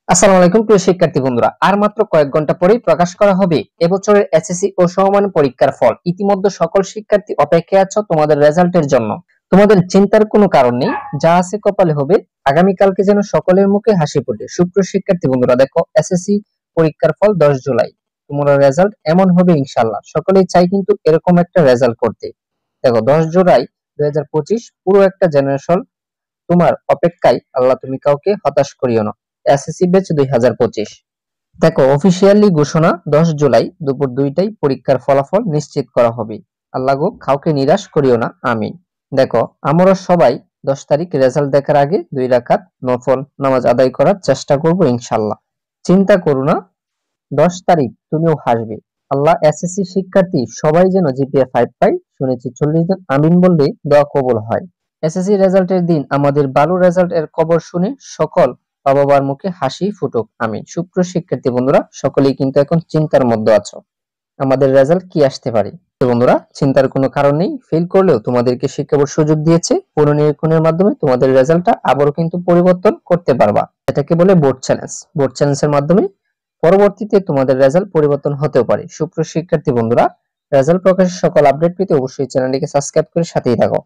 আসসালামু আলাইকুম প্রিয় শিক্ষার্থী বন্ধুরা, আর মাত্র কয়েক ঘন্টা পরেই প্রকাশ করা হবে এবছরের এসএসসি ও সমমানের পরীক্ষার ফল। ইতিমধ্যে সকল শিক্ষার্থী অপেক্ষায় আছো তোমাদের রেজাল্টের জন্য। তোমাদের চিন্তার কোনো কারণ নেই, যা আছে কপালে হবে। আগামীকালকে যেন সকলের মুখে হাসি ফোটে। সুপ্রিয় শিক্ষার্থী বন্ধুরা, দেখো এসএসসি পরীক্ষার ফল 10 জুলাই, তোমার রেজাল্ট এমন হবে ইনশাআল্লাহ। সকলেই চাই কিন্তু এরকম একটা রেজাল্ট করতে। দেখো 10 জুলাই 2025 পুরো একটা জেনারেশন তোমার অপেক্ষায়। আল্লাহ তুমি কাউকে হতাশ করিও না। SSC batch 2025। দেখো অফিসিয়ালি ঘোষণা 10 জুলাই দুপুর 2টায় পরীক্ষার ফলাফল নিশ্চিত করা হবে। আল্লাহ গো কাউকে নিরাশ করিও না, আমিন। দেখো আমরা সবাই 10 তারিখ রেজাল্ট দেখার আগে 2 রাকাত নফল নামাজ আদায় করার চেষ্টা করব ইনশাআল্লাহ। চিন্তা করো না, 10 তারিখ তুমিও হাসবে। আল্লাহ এসএসসি শিক্ষার্থী সবাই যেন জিপিএ 5 পায়। শুনেছি 40 জন আমিন বললে দোয়া কবুল হয়। এসএসসি রেজাল্টের দিন আমাদের ভালো রেজাল্ট এর খবর শুনে সকল বাবা-মার মুখে হাসি ফুটুক, আমিন। সুপ্রিয় শিক্ষার্থী বন্ধুরা, সকলেই কিন্তু এখন চিন্তার মধ্যে আছো, আমাদের রেজাল্ট কি আসতে পারে। তো বন্ধুরা, চিন্তার কোনো কারণ নেই। ফেল করলেও তোমাদেরকে শিক্ষা বোর্ড সুযোগ দিয়েছে পুনর্নিরীক্ষণের মাধ্যমে তোমাদের রেজাল্টটা আবারও কিন্তু পরিবর্তন করতে পারবা। এটাকে বলে বোর্ড চ্যালেঞ্জ। বোর্ড চ্যালেঞ্জের মাধ্যমে পরবর্তীতে তোমাদের রেজাল্ট পরিবর্তন হতেও পারে। সুপ্রিয় শিক্ষার্থী বন্ধুরা, রেজাল্ট প্রকাশের সকল আপডেট পেতে অবশ্যই চ্যানেলটিকে সাবস্ক্রাইব করে সাথেই থাকো।